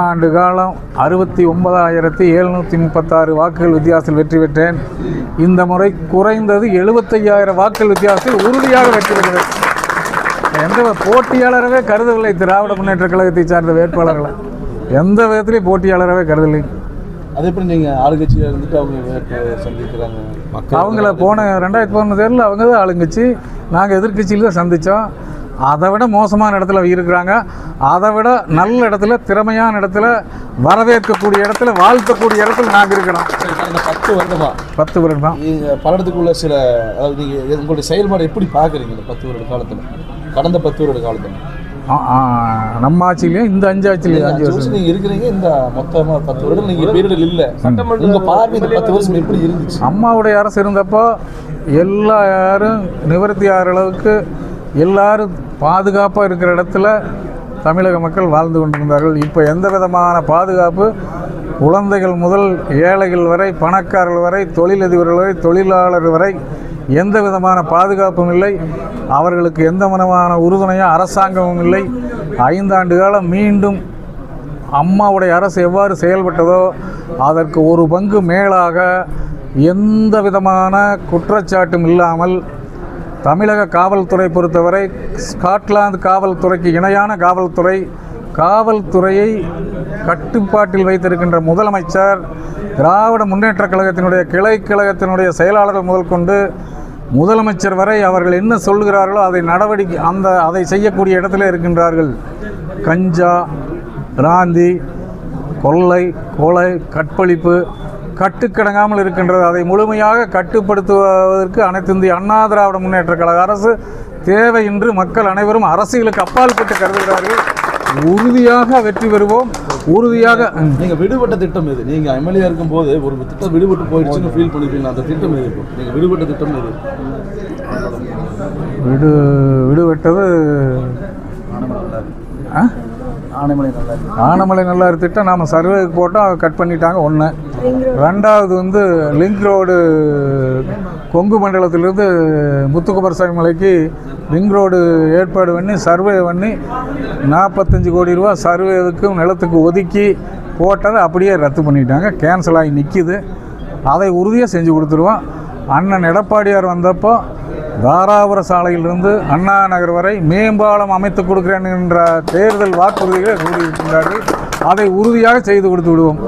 ஆண்டு காலம் 69,736 வாக்குகள் வித்தியாசத்தில் வெற்றி பெற்றேன். இந்த முறை குறைந்தது 75,000 வாக்குகள் வித்தியாசத்தில் உறுதியாக வெற்றி பெறுகிறேன். எந்த போட்டியாளரவே கருதவில்லை. திராவிட முன்னேற்ற கழகத்தை சார்ந்த வேட்பாளர்களை எந்த விதத்திலையும் போட்டியாளரவே கருதவில்லை. அதே எப்படி நீங்கள் ஆளுங்கட்சியாக இருந்துட்டு அவங்க சந்திக்கிறாங்க? அவங்கள போன 2013 தேர்தலில் அவங்க தான் ஆளுங்கட்சி, நாங்கள் எதிர்கட்சியில் தான் சந்தித்தோம். அதை விட மோசமான இடத்துல இருக்கிறாங்க. அதை விட நல்ல இடத்துல, திறமையான இடத்துல, வரவேற்கக்கூடிய இடத்துல, வாழ்த்தக்கூடிய இடத்துல நாங்கள் இருக்கிறோம். 10 வருடமா பலத்துக்குள்ள சில, அதாவது நீங்கள் உங்களுடைய செயல்பாடு எப்படி பார்க்குறீங்க இந்த 10 வருட காலத்தில், கடந்த 10 வருட காலத்தில்? நம்ம ஆட்சியிலையும் இந்த 5 ஆட்சியிலையும் 5 வருஷம் நீங்கள் இருக்கிறீங்க. இந்த மொத்தமாக 10 வருடம் நீங்கள் பீரியட் இல்லை. உங்கள் பார்வை இந்த 10 வருஷம் எப்படி இருந்துச்சு? அம்மாவுடைய அரசு இருந்தப்போ எல்லாரும் நிவர்த்தி ஆகிற அளவுக்கு எல்லாரும் பாதுகாப்பாக இருக்கிற இடத்துல தமிழக மக்கள் வாழ்ந்து கொண்டிருந்தார்கள். இப்போ எந்த விதமான பாதுகாப்பு, குழந்தைகள் முதல் ஏழைகள் வரை, பணக்காரர்கள் வரை, தொழிலதிபர்கள் வரை, தொழிலாளர் வரை எந்த விதமான பாதுகாப்பும் இல்லை. அவர்களுக்கு எந்த விதமான உறுதுணையும் அரசாங்கமும் இல்லை. 5 ஆண்டு காலம் மீண்டும் அம்மாவுடைய அரசு எவ்வாறு செயல்பட்டதோ அதற்கு ஒரு பங்கு மேலாக எந்த விதமான குற்றச்சாட்டும் இல்லாமல் தமிழக காவல்துறை பொறுத்தவரை ஸ்காட்லாந்து காவல்துறைக்கு இணையான காவல்துறையை கட்டுப்பாட்டில் வைத்திருக்கின்ற முதலமைச்சர், திராவிட முன்னேற்ற கழகத்தினுடைய கிளை கழகத்தினுடைய செயலாளர்கள் முதல் கொண்டு முதலமைச்சர் வரை அவர்கள் என்ன சொல்கிறார்களோ அதை அதை செய்யக்கூடிய இடத்துல இருக்கின்றார்கள். கஞ்சா, பிராந்தி, கொள்ளை, கொலை, கற்பழிப்பு கட்டுக்கடங்காமல் இருக்கின்றது. அதை முழுமையாக கட்டுப்படுத்துவதற்கு அனைத்து இந்திய அண்ணா திராவிட முன்னேற்ற கழக அரசு தேவை என்று மக்கள் அனைவரும் அரசியலுக்கு அப்பாற்பட்டு கருதுகிறார்கள். உறுதியாக வெற்றி பெறுவோம். உறுதியாக. நீங்கள் விடுபட்ட திட்டம் எது? நீங்கள் எம்எல்ஏ இருக்கும்போது ஒரு திட்டம் விடுபட்டு போயிடுச்சுன்னு ஃபீல் பண்ணிப்பீங்க. அந்த திட்டம் எது? நீங்கள் விடுபட்ட திட்டம் எது? விடுபட்டது ஆனைமலை நல்லாறு திட்டம். நாம் சர்வேக்கு போட்டோம், கட் பண்ணிட்டாங்க. 1. 2வது லிங்க் ரோடு கொங்கு மண்டலத்திலிருந்து முத்துக்குமாரசாமி மலைக்கு லிங்க் ரோடு ஏற்பாடு பண்ணி சர்வே பண்ணி 45 கோடி ரூபா சர்வேவுக்கும் நிலத்துக்கு ஒதுக்கி போட்டதை அப்படியே ரத்து பண்ணிட்டாங்க. கேன்சல் ஆகி நிற்கிது. அதை உறுதியாக செஞ்சு கொடுத்துருவோம். அண்ணன் எடப்பாடியார் வந்தப்போ தாராபுர சாலையிலிருந்து அண்ணா நகர் வரை மேம்பாலம் அமைத்து கொடுக்கிறேன் என்ற தேர்தல் வாக்குறுதிகளை கூறியிருக்கின்றார்கள். அதை உறுதியாக செய்து கொடுத்து விடுவோம்.